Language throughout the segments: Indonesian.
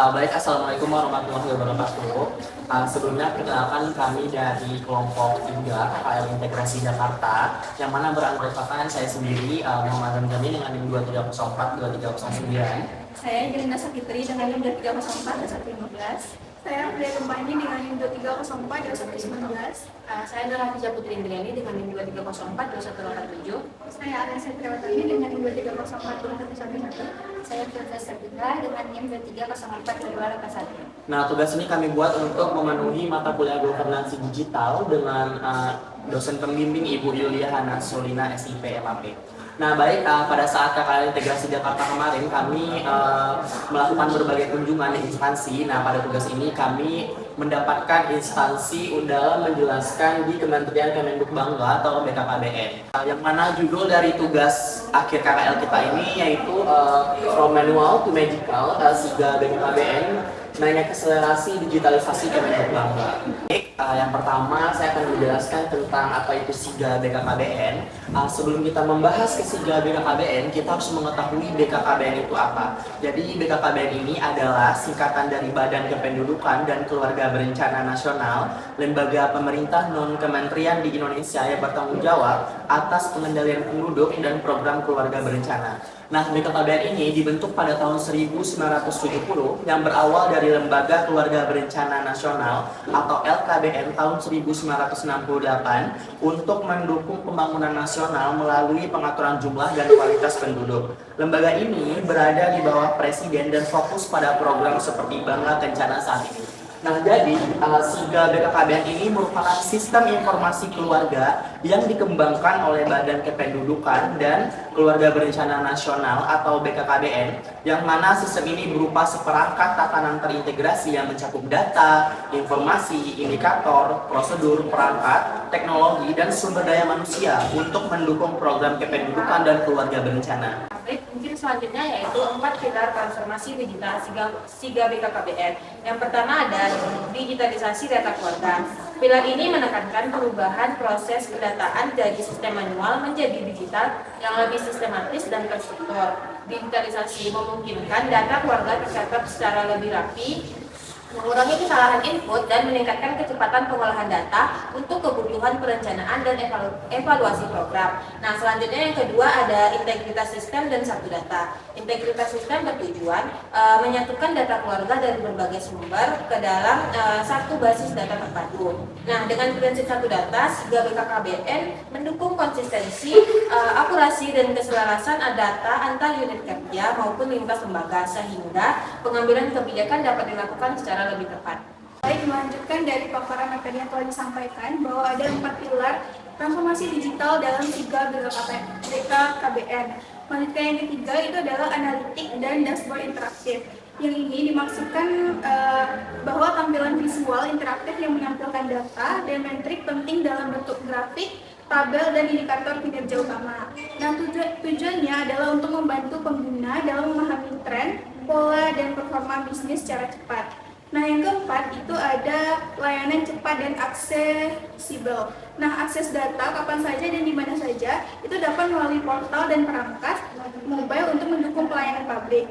Baik, Assalamualaikum warahmatullahi wabarakatuh. Sebelumnya perkenalkan kami dari kelompok 3 KKL Integrasi Jakarta, yang mana beranggotakan saya sendiri, Muhammad Ramdhani dengan NIM 2304-2309. Saya Jelina Sakitri dengan NIM 2304-2115. Saya Priya Kempani dengan NIM 2304-2119. Saya adalah Hatija Putri Indriani dengan NIM 2304-2187. Saya Alessia Triawatani dengan NIM 2304-2111. Saya Firza Sabitra dengan NIM 2304-2281. Nah, tugas ini kami buat untuk memenuhi mata kuliah governansi digital dengan dosen pembimbing Ibu Yulia Hana Solina SIP MAP. Nah, baik, pada saat KKL Integrasi Jakarta kemarin kami melakukan berbagai kunjungan di instansi. Nah, pada tugas ini kami mendapatkan instansi dalam menjelaskan di Kementerian Kemendikbudristek atau BKKBN. Yang mana judul dari tugas akhir KKL kita ini yaitu From Manual to Magical, SIGA BKKBN, mengenai akselerasi digitalisasi Kemendikbudristek. Yang pertama saya akan menjelaskan tentang apa itu SIGA BKKBN. Sebelum kita membahas ke SIGA BKKBN, kita harus mengetahui BKKBN itu apa. Jadi BKKBN ini adalah singkatan dari Badan Kependudukan dan Keluarga Berencana Nasional, lembaga pemerintah non-kementerian di Indonesia yang bertanggung jawab atas pengendalian penduduk dan program keluarga berencana. Nah, BKKBN ini dibentuk pada tahun 1970 yang berawal dari Lembaga Keluarga Berencana Nasional atau LKBN tahun 1968 untuk mendukung pembangunan nasional melalui pengaturan jumlah dan kualitas penduduk. Lembaga ini berada di bawah Presiden dan fokus pada program seperti Bangga Kencana saat ini. Nah, jadi SIGA BKKBN ini merupakan sistem informasi keluarga yang dikembangkan oleh Badan Kependudukan dan Keluarga Berencana Nasional atau BKKBN, yang mana sistem ini berupa seperangkat tatanan terintegrasi yang mencakup data, informasi, indikator, prosedur, perangkat, teknologi, dan sumber daya manusia untuk mendukung program kependudukan dan keluarga berencana. Mungkin selanjutnya yaitu 4 pilar transformasi digital SIGA BKKBN. Yang pertama ada digitalisasi data keluarga. Pilar ini menekankan perubahan proses pendataan dari sistem manual menjadi digital yang lebih sistematis dan terstruktur. Digitalisasi memungkinkan data keluarga tercatat secara lebih rapi, mengurangi kesalahan input dan meningkatkan kecepatan pengolahan data untuk kebutuhan perencanaan dan evaluasi program. Nah, selanjutnya yang kedua ada integritas sistem dan satu data. Integritas sistem bertujuan menyatukan data keluarga dari berbagai sumber ke dalam satu basis data terpadu. Nah, dengan prinsip satu data, SIGA BKKBN mendukung konsistensi, akurasi dan keselarasan data antar unit kerja maupun lintas lembaga sehingga pengambilan kebijakan dapat dilakukan secara lebih tepat. Baik, melanjutkan dari paparan materi yang telah disampaikan bahwa ada 4 pilar transformasi digital dalam SIGA BKKBN. Melanjutkan yang ketiga itu adalah analitik dan dashboard interaktif. Yang ini dimaksudkan bahwa tampilan visual interaktif yang menampilkan data dan metrik penting dalam bentuk grafik, tabel, dan indikator kinerja utama. Nah, tujuannya adalah untuk membantu pengguna dalam memahami tren, pola, dan performa bisnis secara cepat. Nah, yang keempat itu ada layanan cepat dan aksesibel. Nah, akses data kapan saja dan di mana saja itu dapat melalui portal dan perangkat mobile untuk mendukung pelayanan publik.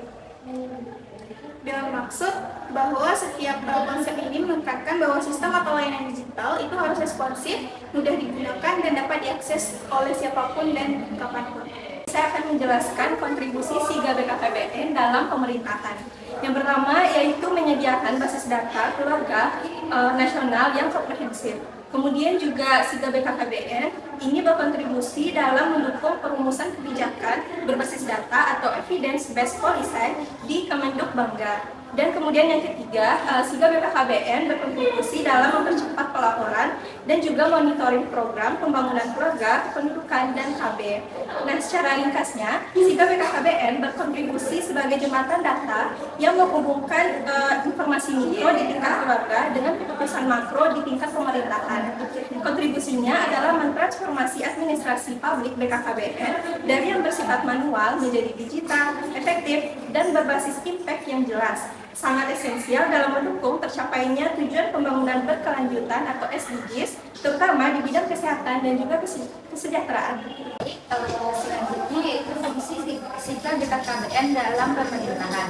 Dengan maksud bahwa setiap konsep ini menekankan bahwa sistem atau layanan digital itu harus responsif, mudah digunakan, dan dapat diakses oleh siapapun dan kapanpun. Saya akan menjelaskan kontribusi SIGA BKKBN dalam pemerintahan. Yang pertama yaitu menyediakan basis data keluarga nasional yang komprehensif. Kemudian juga SIGA BKKBN ini berkontribusi dalam mendukung perumusan kebijakan berbasis data atau evidence based policy di Kemendikbudristek. Dan kemudian yang ketiga, SIGA BKKBN berkontribusi dalam mempercepat pelaporan dan juga monitoring program pembangunan keluarga, kependudukan, dan KB. Nah, secara ringkasnya, SIGA BKKBN berkontribusi sebagai jembatan data yang menghubungkan informasi mikro di tingkat keluarga dengan keputusan makro di tingkat pemerintahan. Kontribusinya adalah mentransformasi administrasi publik BKKBN dari yang bersifat manual menjadi digital, efektif, dan berbasis impact yang jelas. Sangat esensial dalam mendukung tercapainya tujuan pembangunan berkelanjutan atau SDGs, terutama di bidang kesehatan dan juga kesejahteraan. Selanjutnya yaitu fungsi SIGA BKKBN dalam pemerintahan.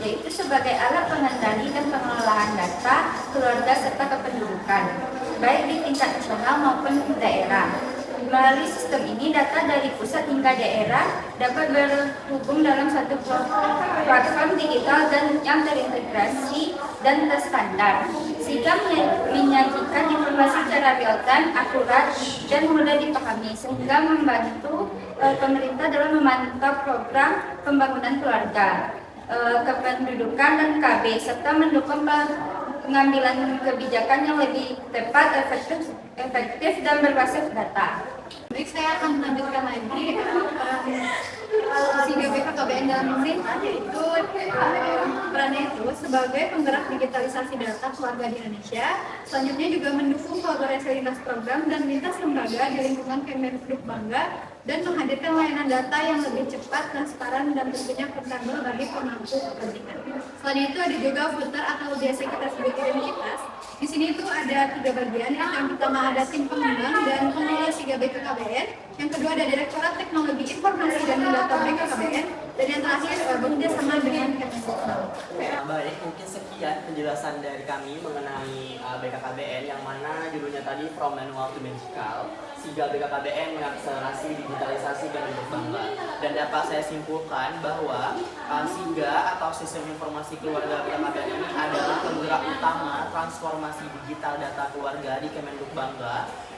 yaitu sebagai alat pengendali dan pengelolaan data keluarga serta kependudukan, baik di tingkat nasional maupun daerah. Melalui sistem ini, data dari pusat hingga daerah dapat berhubung dalam satu platform digital dan yang terintegrasi dan terstandar, sehingga menyajikan informasi secara real time, akurat, dan mudah dipahami, sehingga membantu pemerintah dalam memantau program pembangunan keluarga, kependudukan, dan KB, serta mendukung pengambilan kebijakan yang lebih tepat, efektif dan berbasis data. Baik, saya akan melanjutkan lagi Siga BKKBN dalam pemerintah, yaitu perannya itu sebagai penggerak digitalisasi data keluarga di Indonesia. Selanjutnya juga mendukung kolaborasi lintas program dan lintas lembaga di lingkungan Kemendikbudbangga dan menghadirkan layanan data yang lebih cepat, transparan, dan tentunya akuntabel bagi pemangku kepentingan. Selain itu ada juga filter atau biasa kita sebut identitas. Di sini itu ada 3 bagian. Yang pertama ada tim pengembang dan pengelola Siga BKKBN. Yang kedua ada Direktorat Teknologi Informasi dan Data BKKBN. Dan yang terakhir bekerja sama dengan Kemendikbud. Baik, mungkin sekian penjelasan dari kami mengenai BKKBN yang mana judulnya tadi From Manual to Magical. Siga BKKBN mengakselerasi digitalisasi Kemendikbud. Dan dapat saya simpulkan bahwa Siga atau Sistem Informasi Keluarga BKKBN ini adalah penggerak utama transformasi digital data keluarga di Kemendikbud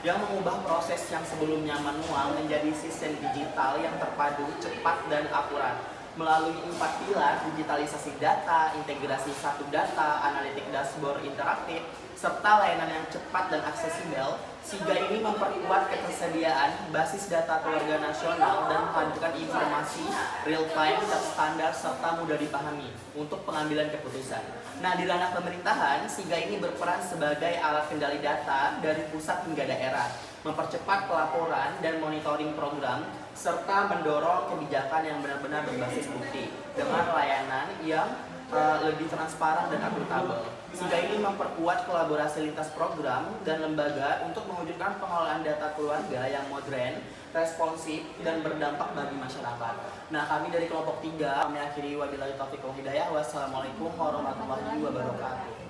yang mengubah proses yang sebelumnya manual menjadi sistem digital yang terpadu, cepat, dan akurat. Melalui 4 pilar digitalisasi data, integrasi satu data, analitik dashboard interaktif, serta layanan yang cepat dan aksesibel, Siga ini memperkuat ketersediaan basis data keluarga nasional dan menghadirkan informasi real time, terstandar, serta mudah dipahami untuk pengambilan keputusan. Nah, di ranah pemerintahan, Siga ini berperan sebagai alat kendali data dari pusat hingga daerah, mempercepat pelaporan dan monitoring program, serta mendorong kebijakan yang benar-benar berbasis bukti dengan layanan yang lebih transparan dan akuntabel. Siga ini memperkuat kolaborasi lintas program dan lembaga untuk mewujudkan pengelolaan data keluarga yang modern, responsif, dan berdampak bagi masyarakat. Nah, kami dari kelompok 3 kami akhiri wabillahi taufiq wal hidayah. Wassalamualaikum warahmatullahi wabarakatuh.